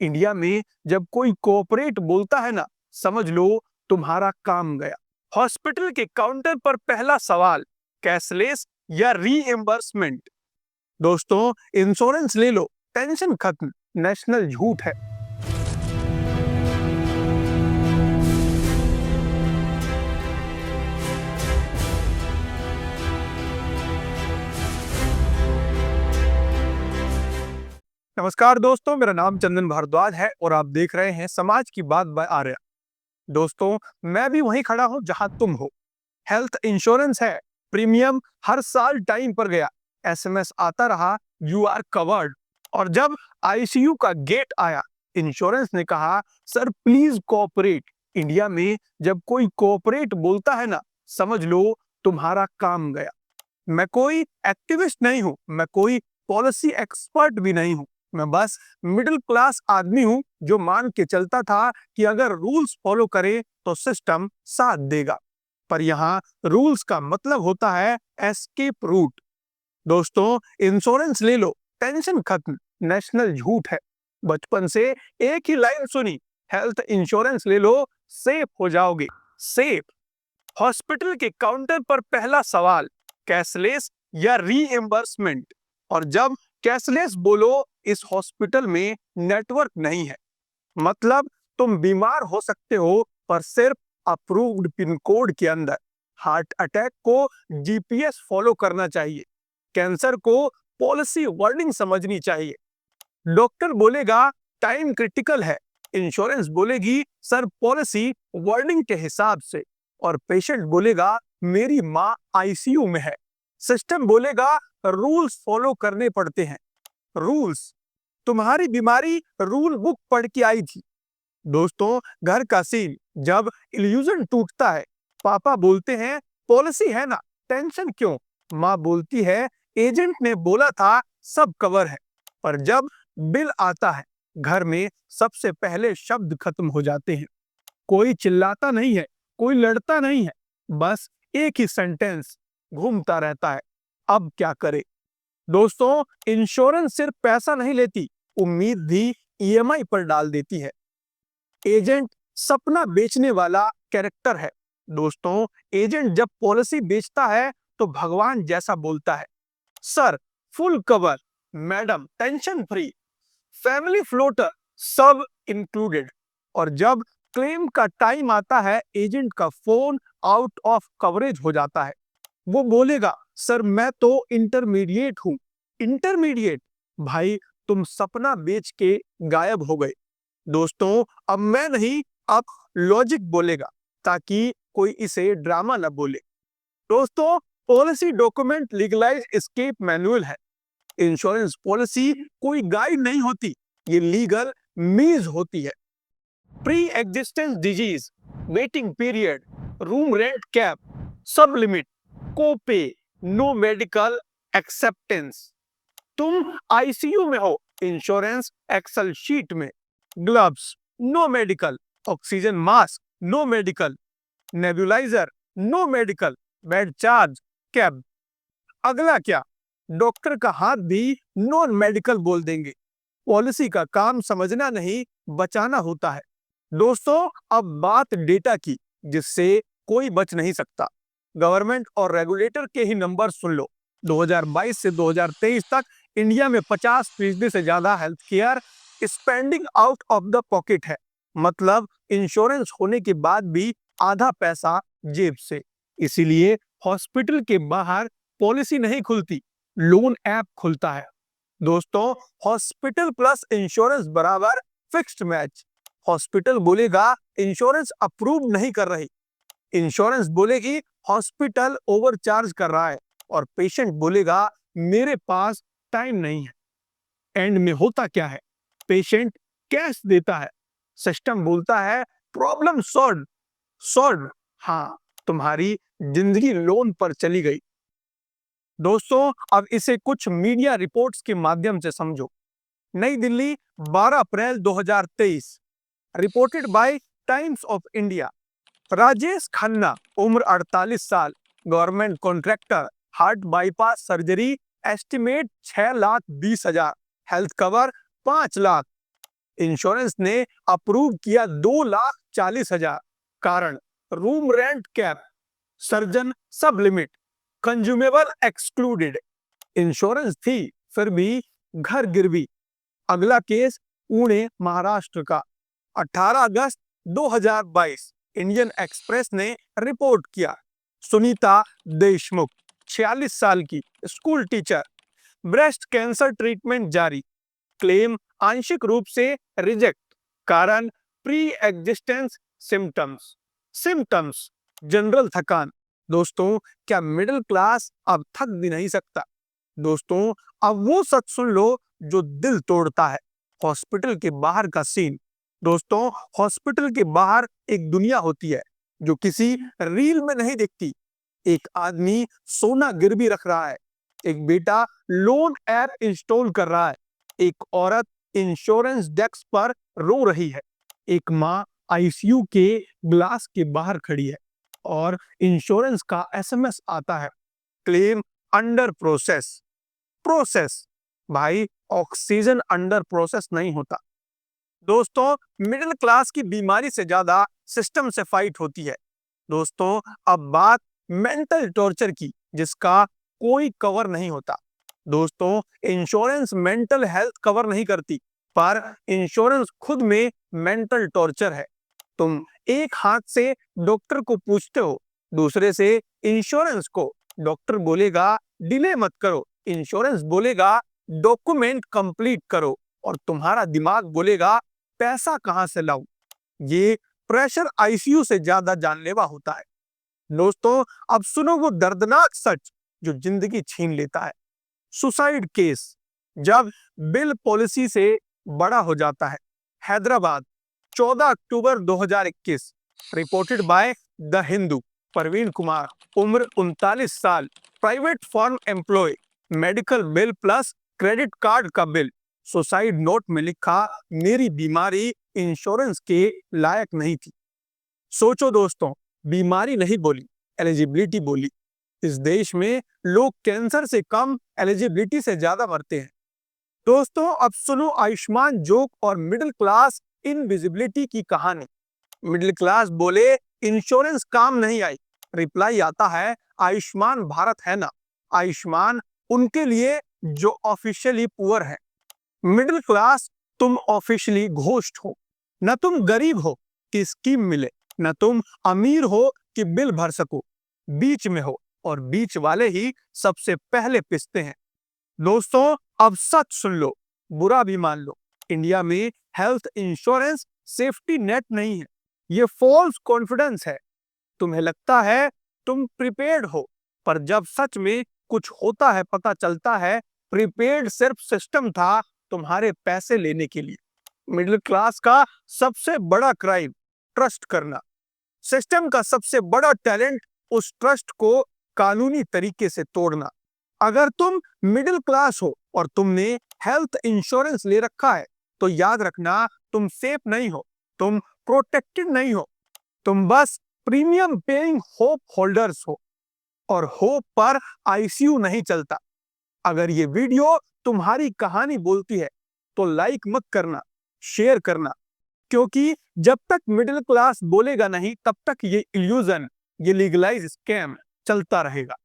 India में जब कोई कोऑपरेट बोलता है ना, समझ लो तुम्हारा काम गया। हॉस्पिटल के काउंटर पर पहला सवाल, कैशलेस या रीएम्बर्समेंट। दोस्तों, इंश्योरेंस ले लो, टेंशन खत्म, नेशनल झूठ है। नमस्कार दोस्तों, मेरा नाम चंदन भारद्वाज है और आप देख रहे हैं समाज की बात बाय आर्या। दोस्तों, मैं भी वहीं खड़ा हूं जहां तुम हो। हेल्थ इंश्योरेंस है, प्रीमियम हर साल टाइम पर गया, एसएमएस आता रहा, यू आर कवर्ड। और जब आईसीयू का गेट आया, इंश्योरेंस ने कहा, सर प्लीज कोऑपरेट। इंडिया में जब कोई कोऑपरेट बोलता है ना, समझ लो तुम्हारा काम गया। मैं कोई एक्टिविस्ट नहीं हूं, मैं कोई पॉलिसी एक्सपर्ट भी नहीं हूं। मैं बस मिडिल क्लास आदमी हूं जो मान के चलता था कि अगर रूल्स फॉलो करे तो सिस्टम साथ देगा। पर यहाँ रूल्स का मतलब होता है एस्केप रूट। दोस्तों, इंश्योरेंस ले लो, टेंशन खत्म, नेशनल झूठ है। बचपन से एक ही लाइन सुनी, हेल्थ इंश्योरेंस ले लो, सेफ हो जाओगे। सेफ। हॉस्पिटल के काउंटर पर पहला सवाल, कैशलेस या रीएम्बर्समेंट। और जब कैशलेस बोलो, इस हॉस्पिटल में नेटवर्क नहीं है। मतलब तुम बीमार हो सकते हो पर सिर्फ अप्रूव्ड पिन कोड के अंदर। हार्ट अटैक को जीपीएस फॉलो करना चाहिए, कैंसर को पॉलिसी वर्डिंग समझनी चाहिए। डॉक्टर बोलेगा टाइम क्रिटिकल है, इंश्योरेंस बोलेगी सर पॉलिसी वर्डिंग के हिसाब से। और पेशेंट बोलेगा मेरी माँ आईसीयू में है। सिस्टम बोलेगा रूल्स फॉलो करने पड़ते हैं। रूल्स। तुम्हारी बीमारी रूल बुक पढ़ के आई थी। दोस्तों, घर का सीन जब इल्यूजन टूटता है, पापा बोलते हैं पॉलिसी है ना, टेंशन क्यों। माँ बोलती है एजेंट ने बोला था सब कवर है। पर जब बिल आता है, घर में सबसे पहले शब्द खत्म हो जाते हैं। कोई चिल्लाता नहीं है, कोई लड़ता नहीं है, बस एक ही सेंटेंस घूमता रहता है, अब क्या करे। दोस्तों, इंश्योरेंस सिर्फ पैसा नहीं लेती, उम्मीद भी ईएमआई पर डाल देती है। एजेंट सपना बेचने वाला कैरेक्टर है। दोस्तों, एजेंट जब पॉलिसी बेचता है तो भगवान जैसा बोलता है, sir full cover, madam tension free, family floater सब इंक्लूडेड। और जब क्लेम का टाइम आता है, एजेंट का फोन आउट ऑफ कवरेज हो जाता है। वो बोलेगा सर मैं तो इंटरमीडिएट हूं। इंटरमीडिएट? भाई तुम सपना बेच के गायब हो गए। दोस्तों, अब मैं नहीं, अब लॉजिक बोलेगा, ताकि कोई इसे ड्रामा न बोले। दोस्तों, policy document legalize escape manual है। इंश्योरेंस पॉलिसी कोई गाइड नहीं होती, ये लीगल मीज होती है। Pre existence disease, waiting period, room rent cap, sub limit, copay, no medical acceptance. तुम आईसीयू में हो, इंश्योरेंस एक्सेल शीट में। Gloves no medical, oxygen mask no medical, nebulizer no medical, bed charge cap. अगला क्या, doctor का हाथ भी non medical बोल देंगे। पॉलिसी का काम समझना नहीं, बचाना होता है। दोस्तों, अब बात डेटा की, जिससे कोई बच नहीं सकता। गवर्नमेंट और रेगुलेटर के ही नंबर सुन लो। 2022 से 2023 तक इंडिया में 50% से ज्यादा health care spending out of the pocket है। मतलब इंश्योरेंस होने के बाद भी आधा पैसा जेब से। इसीलिए हॉस्पिटल के बाहर पॉलिसी नहीं खुलती, लोन ऐप खुलता है। दोस्तों, हॉस्पिटल प्लस इंश्योरेंस बराबर फिक्स्ड मैच। हॉस्पिटल बोलेगा इंश्योरेंस अप्रूव नहीं कर रही, इंश्योरेंस बोलेगी हॉस्पिटल ओवरचार्ज कर रहा है, और पेशेंट बोलेगा मेरे पास टाइम नहीं है। एंड में होता क्या है, पेशेंट कैश देता है, सिस्टम बोलता है प्रॉब्लम सॉल्व। सॉल्व? हाँ, तुम्हारी जिंदगी लोन पर चली गई। दोस्तों, अब इसे कुछ मीडिया रिपोर्ट्स के माध्यम से समझो। नई दिल्ली, 12 अप्रैल 2023, reported by times of India. Rajesh Khanna, उम्र 48 साल, government contractor, heart bypass surgery, estimate 6,20,000, health cover 5 lakh. Insurance ने अप्रूव किया 2,40,000। कारण रूम रेंट कैप, सर्जन सब लिमिट, कंज्यूमेबल एक्सक्लूडेड। इंश्योरेंस थी फिर भी घर गिरवी। अगला केस पुणे महाराष्ट्र का 18 अगस्त 2022 इंडियन एक्सप्रेस ने रिपोर्ट किया। सुनीता देशमुख 46 साल की school teacher, breast cancer treatment जारी, क्लेम आंशिक रूप से रिजेक्ट। कारण pre existence symptoms. Symptoms general थकान। दोस्तों, क्या मिडिल क्लास अब थक भी नहीं सकता? दोस्तों, अब वो सच सुन लो जो दिल तोड़ता है। हॉस्पिटल के बाहर का सीन। दोस्तों, हॉस्पिटल के बाहर एक दुनिया होती है जो किसी रील में नहीं दिखती। एक आदमी सोना गिरवी रख रहा है, एक बेटा लोन ऐप इंस्टॉल कर रहा है, एक औरत इंश्योरेंस डेस्क पर रो रही है, एक माँ आईसीयू के ग्लास के बाहर खड़ी है और इंश्योरेंस का एसएमएस आता है, क्लेम अंडर प्रोसेस। प्रोसेस भाई, ऑक्सीजन अंडर प्रोसेस नहीं होता। दोस्तों, मिडिल क्लास की बीमारी से ज्यादा सिस्टम से फाइट होती है। दोस्तों, अब बात मेंटल टॉर्चर की जिसका कोई कवर नहीं होता। दोस्तों, इंश्योरेंस मेंटल हेल्थ कवर नहीं करती, पर इंश्योरेंस खुद में मेंटल टॉर्चर है। तुम एक हाथ से डॉक्टर को पूछते हो, दूसरे से इंश्योरेंस को। डॉक्टर बोलेगा डिले मत करो, इंश्योरेंस बोलेगा डॉक्यूमेंट कंप्लीट करो, और तुम्हारा दिमाग बोलेगा पैसा कहां से लाऊं। ये प्रेशर आईसीयू से ज्यादा जानलेवा होता है। दोस्तों, अब सुनो वो दर्दनाक सच जो जिंदगी छीन लेता है। सुसाइड केस जब बिल पॉलिसी से बड़ा हो जाता है। Hyderabad 14 October 2021 reported by the Hindu. Parveen Kumar उम्र 39 साल, private firm employ, medical bill plus credit card का बिल। सुसाइड नोट में लिखा मेरी बीमारी इंश्योरेंस के लायक नहीं थी। सोचो दोस्तों, बीमारी नहीं बोली, एलिजिबिलिटी बोली। इस देश में लोग कैंसर से कम, एलिजिबिलिटी से ज्यादा मरते हैं। दोस्तों, अब सुनो आयुष्मान जोक और मिडिल क्लास इनविजिबिलिटी की कहानी। मिडिल क्लास बोले इंश्योरेंस काम नहीं आई। रिप्लाई आता है आयुष्मान भारत है ना। आयुष्मान उनके लिए जो ऑफिशियली पुअर है। मिडिल क्लास तुम ऑफिशियली घोस्ट हो। न तुम गरीब हो कि स्कीम मिले, न तुम अमीर हो कि बिल भर सको। बीच में हो, और बीच वाले ही सबसे पहले पिसते हैं। दोस्तों, अब सच सुन लो, बुरा भी मान लो, इंडिया में हेल्थ इंश्योरेंस सेफ्टी नेट नहीं है। ये फॉल्स कॉन्फिडेंस है। तुम्हें लगता है तुम प्रिपेयर्ड हो, पर जब सच में कुछ होता है पता चलता है प्रिपेयर्ड सिर्फ सिस्टम था तुम्हारे पैसे लेने के लिए। मिडिल क्लास का सबसे बड़ा क्राइम ट्रस्ट करना। सिस्टम का सबसे बड़ा टैलेंट उस ट्रस्ट को कानूनी तरीके से तोड़ना। अगर तुम मिडिल क्लास हो और तुमने हेल्थ इंश्योरेंस ले रखा है, तो याद रखना तुम सेफ नहीं हो, तुम प्रोटेक्टेड नहीं हो, तुम बस प्रीमियम पेइंग होप होल्डर्स हो। और होप पर आईसीयू नहीं चलता। अगर ये वीडियो तुम्हारी कहानी बोलती है तो लाइक मत करना, शेयर करना, क्योंकि जब तक मिडिल क्लास बोलेगा नहीं तब तक ये इल्यूजन, ये लीगलाइज स्कैम चलता रहेगा।